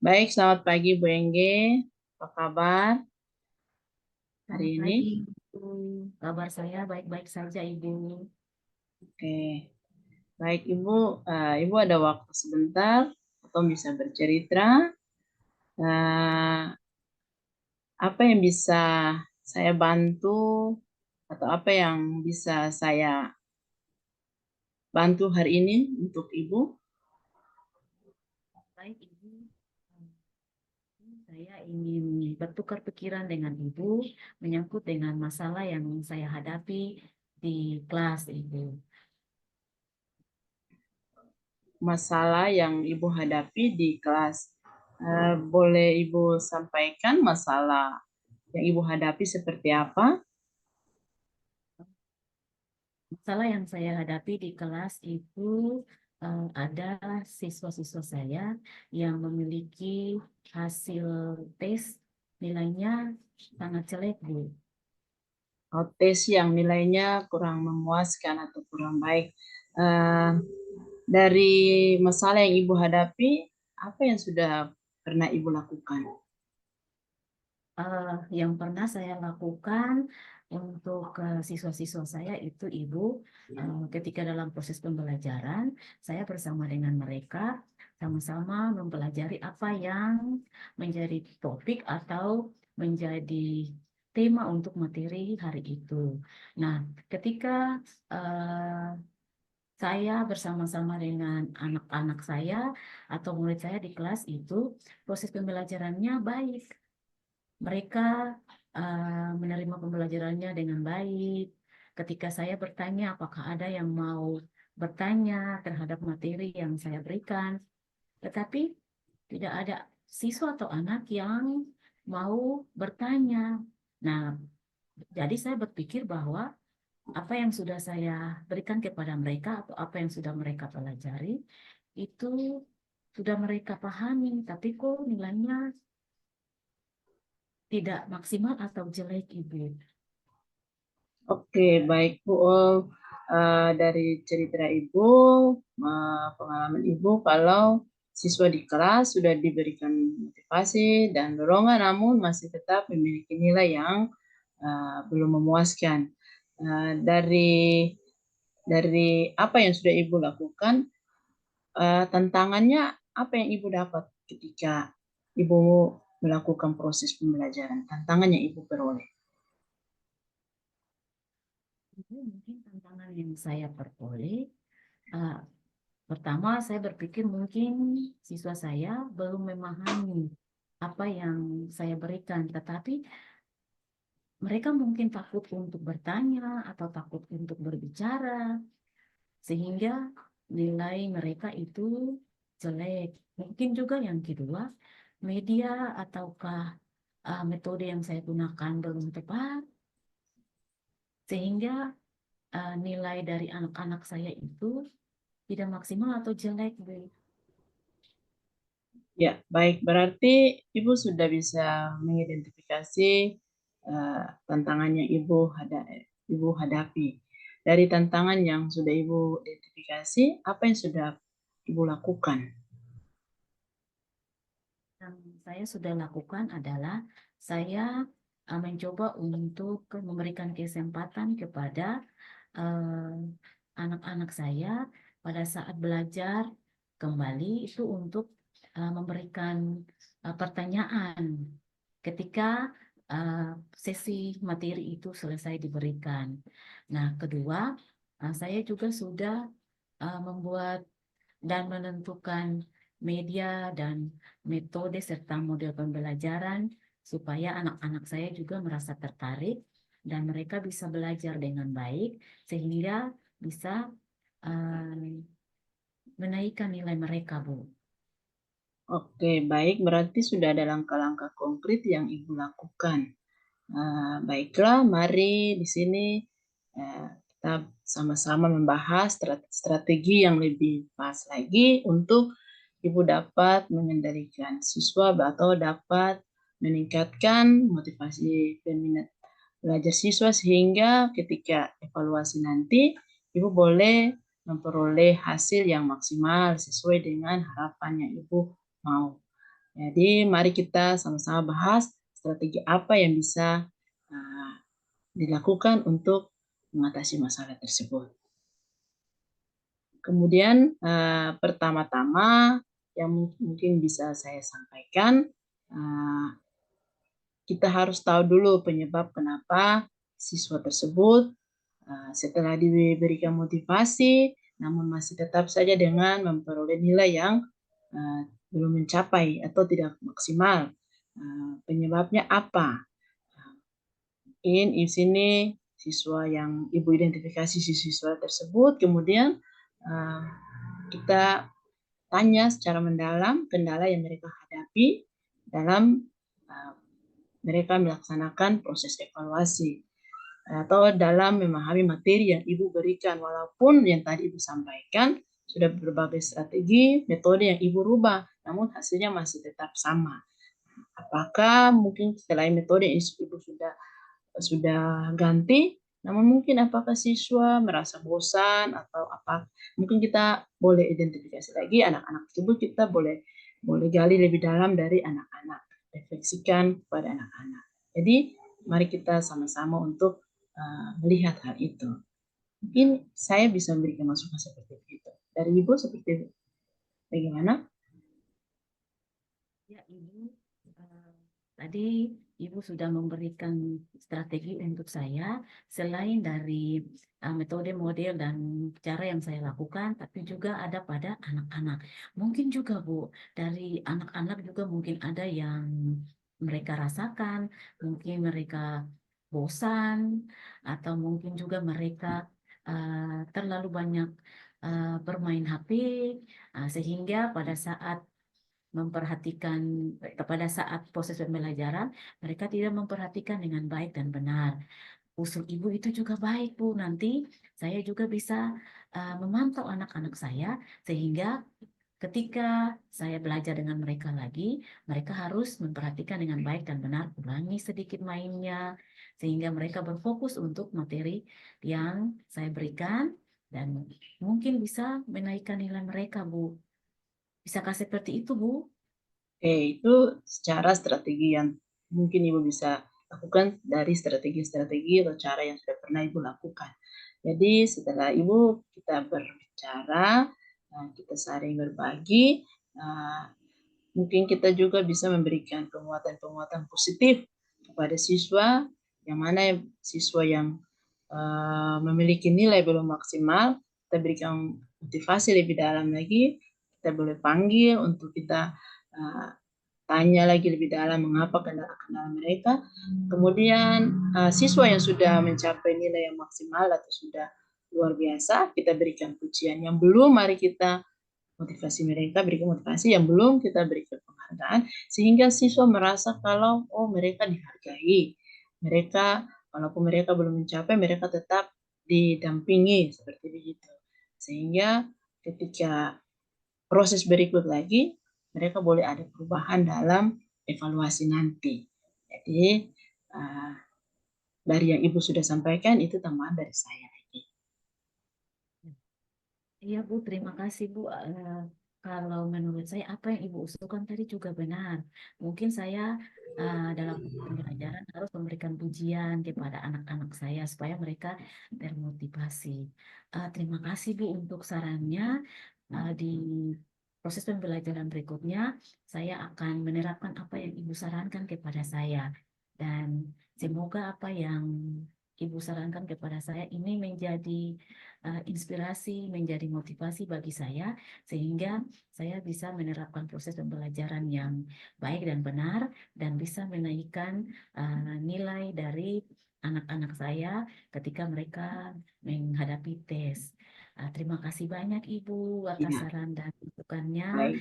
Baik, selamat pagi Bu Engge. Apa kabar hari Selamat ini? pagi, Ibu. Kabar saya baik-baik saja, Ibu. Oke, baik Ibu. Ibu ada waktu sebentar atau bisa bercerita? Eh, apa yang bisa saya bantu atau apa yang bisa saya bantu hari ini untuk Ibu? Baik, Ibu. Saya ingin bertukar pikiran dengan Ibu menyangkut dengan masalah yang saya hadapi di kelas, Ibu. Masalah yang Ibu hadapi di kelas. Boleh Ibu sampaikan masalah yang Ibu hadapi seperti apa? Masalah yang saya hadapi di kelas itu ada siswa-siswa saya yang memiliki hasil tes nilainya sangat jelek, Bu. Tes yang nilainya kurang memuaskan atau kurang baik. Eh, dari masalah yang Ibu hadapi, apa yang sudah pernah Ibu lakukan? Yang pernah saya lakukan untuk siswa-siswa saya itu Ibu, ketika dalam proses pembelajaran, saya bersama dengan mereka sama-sama mempelajari apa yang menjadi topik atau menjadi tema untuk materi hari itu. Nah, ketika eh, saya bersama-sama dengan anak-anak saya atau murid saya di kelas itu, proses pembelajarannya baik. Mereka menerima pembelajarannya dengan baik. Ketika saya bertanya, apakah ada yang mau bertanya terhadap materi yang saya berikan, tetapi tidak ada siswa atau anak yang mau bertanya. Nah, jadi saya berpikir bahwa apa yang sudah saya berikan kepada mereka atau apa yang sudah mereka pelajari itu sudah mereka pahami, tapi kok nilainya tidak maksimal atau jelek, Ibu. Oke, baik Bu. Dari cerita Ibu, pengalaman Ibu, kalau siswa di kelas sudah diberikan motivasi dan dorongan, namun masih tetap memiliki nilai yang belum memuaskan. Dari apa yang sudah Ibu lakukan, tantangannya apa yang Ibu dapat ketika Ibu melakukan proses pembelajaran? Tantangan yang Ibu peroleh. Itu mungkin tantangan yang saya peroleh. eh, Pertama, saya berpikir mungkin siswa saya belum memahami apa yang saya berikan, tetapi mereka mungkin takut untuk bertanya atau takut untuk berbicara, sehingga nilai mereka itu jelek. Mungkin juga yang kedua, media ataukah metode yang saya gunakan belum tepat, sehingga nilai dari anak-anak saya itu tidak maksimal atau jelek, Bu. Ya, baik. Berarti Ibu sudah bisa mengidentifikasi tantangan yang Ibu hadapi. Dari tantangan yang sudah Ibu identifikasi, apa yang sudah Ibu lakukan? Yang saya sudah lakukan adalah saya mencoba untuk memberikan kesempatan kepada eh, anak-anak saya pada saat belajar kembali itu untuk memberikan pertanyaan ketika uh, sesi materi itu selesai diberikan. Nah, kedua, saya juga sudah membuat dan menentukan media dan metode serta model pembelajaran supaya anak-anak saya juga merasa tertarik dan mereka bisa belajar dengan baik sehingga bisa eh, menaikkan nilai mereka, Bu. Oke, baik. Berarti sudah ada langkah-langkah konkret yang Ibu lakukan. Baiklah, mari di sini kita sama-sama membahas strategi yang lebih pas lagi untuk Ibu dapat mengendalikan siswa atau dapat meningkatkan motivasi dan minat belajar siswa sehingga ketika evaluasi nanti Ibu boleh memperoleh hasil yang maksimal sesuai dengan harapan yang Ibu mau. Jadi mari kita sama-sama bahas strategi apa yang bisa dilakukan untuk mengatasi masalah tersebut. Kemudian pertama-tama yang mungkin bisa saya sampaikan, kita harus tahu dulu penyebab kenapa siswa tersebut setelah diberikan motivasi, namun masih tetap saja dengan memperoleh nilai yang belum mencapai atau tidak maksimal. Penyebabnya apa? Mungkin di sini siswa yang Ibu identifikasi siswa tersebut, kemudian kita tanya secara mendalam kendala yang mereka hadapi dalam mereka melaksanakan proses evaluasi atau dalam memahami materi yang Ibu berikan. Walaupun yang tadi Ibu sampaikan sudah berbagai strategi, metode yang Ibu rubah, namun hasilnya masih tetap sama. Apakah mungkin selain metode yang Ibu sudah ganti, namun mungkin apakah siswa merasa bosan atau apa? Mungkin kita boleh identifikasi lagi anak-anak tersebut, kita boleh gali lebih dalam dari anak-anak, refleksikan pada anak-anak. Jadi mari kita sama-sama untuk melihat hal itu. Mungkin saya bisa memberikan masukan seperti itu. Dari Ibu seperti bagaimana? Ya, Ibu, tadi Ibu sudah memberikan strategi untuk saya, selain dari metode, model, dan cara yang saya lakukan, tapi juga ada pada anak-anak. Mungkin juga, Bu, dari anak-anak juga mungkin ada yang mereka rasakan, mungkin mereka bosan, atau mungkin juga mereka terlalu banyak bermain HP, sehingga pada saat memperhatikan pada saat proses pembelajaran, mereka tidak memperhatikan dengan baik dan benar. Usul Ibu itu juga baik, Bu. Nanti saya juga bisa memantau anak-anak saya, sehingga ketika saya belajar dengan mereka lagi, mereka harus memperhatikan dengan baik dan benar, ulangi sedikit mainnya, sehingga mereka berfokus untuk materi yang saya berikan, dan mungkin bisa menaikkan nilai mereka, Bu. Bisakah seperti itu, Bu? Oke, itu secara strategi yang mungkin Ibu bisa lakukan dari strategi-strategi atau cara yang sudah pernah Ibu lakukan. Jadi setelah Ibu kita berbicara, kita saling berbagi, mungkin kita juga bisa memberikan penguatan-penguatan positif kepada siswa, yang mana siswa yang memiliki nilai belum maksimal, kita berikan motivasi lebih dalam lagi, kita boleh panggil untuk kita tanya lagi lebih dalam mengapa kendala-kendala mereka. Kemudian siswa yang sudah mencapai nilai yang maksimal atau sudah luar biasa, kita berikan pujian. Yang belum, mari kita motivasi mereka, berikan motivasi. Yang belum, kita berikan penghargaan, sehingga siswa merasa kalau mereka dihargai. Mereka, walaupun mereka belum mencapai, mereka tetap didampingi, seperti begitu. Sehingga ketika proses berikut lagi, mereka boleh ada perubahan dalam evaluasi nanti. Jadi, dari yang Ibu sudah sampaikan, itu tambahan dari saya. Iya, Bu, terima kasih, Bu. Kalau menurut saya apa yang Ibu usulkan tadi juga benar. Mungkin saya dalam pembelajaran harus memberikan pujian kepada anak-anak saya supaya mereka termotivasi. Terima kasih, Bu, untuk sarannya. Di proses pembelajaran berikutnya, saya akan menerapkan apa yang Ibu sarankan kepada saya. Dan semoga apa yang Ibu sarankan kepada saya ini menjadi inspirasi, menjadi motivasi bagi saya, sehingga saya bisa menerapkan proses pembelajaran yang baik dan benar, dan bisa menaikkan nilai dari anak-anak saya ketika mereka menghadapi tes. Terima kasih banyak Ibu atas Iya, saran dan masukannya. baik.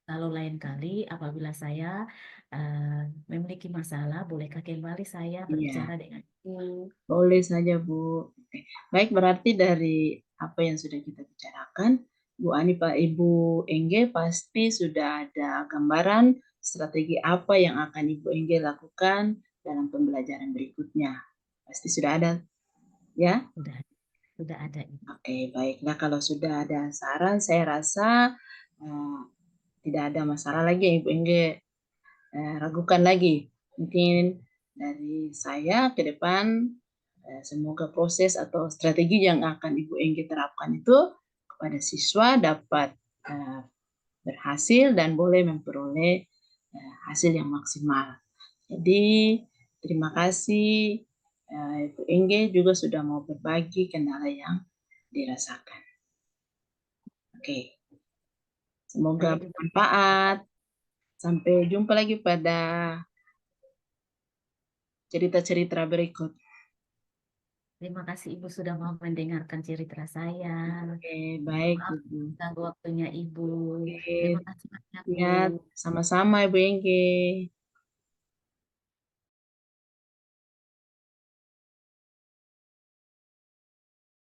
Kalau lain kali apabila saya uh, memiliki masalah, bolehkah kembali saya berbicara Iya, dengan Ibu? boleh saja, Bu. Oke. Baik, berarti dari apa yang sudah kita bicarakan, Bu Ani, Pak Ibu Engge pasti sudah ada gambaran strategi apa yang akan Ibu Engge lakukan dalam pembelajaran berikutnya. Pasti sudah ada, ya? Sudah, sudah ada Ibu. Oke, baik. Nah, kalau sudah ada saran, saya rasa tidak ada masalah lagi ya, Ibu Engge. ragukan lagi. Mungkin dari saya ke depan, semoga proses atau strategi yang akan Ibu Engge terapkan itu kepada siswa dapat berhasil dan boleh memperoleh hasil yang maksimal. Jadi terima kasih Ibu Engge juga sudah mau berbagi kendala yang dirasakan. Oke, semoga Saya juga bermanfaat. Sampai jumpa lagi pada cerita-cerita berikut. terima kasih Ibu sudah mau mendengarkan cerita saya. Oke, baik Maaf Ibu. mengganggu waktunya Ibu. Oke, Terima kasih banyak Bu. ya, sama-sama Ibu Engge.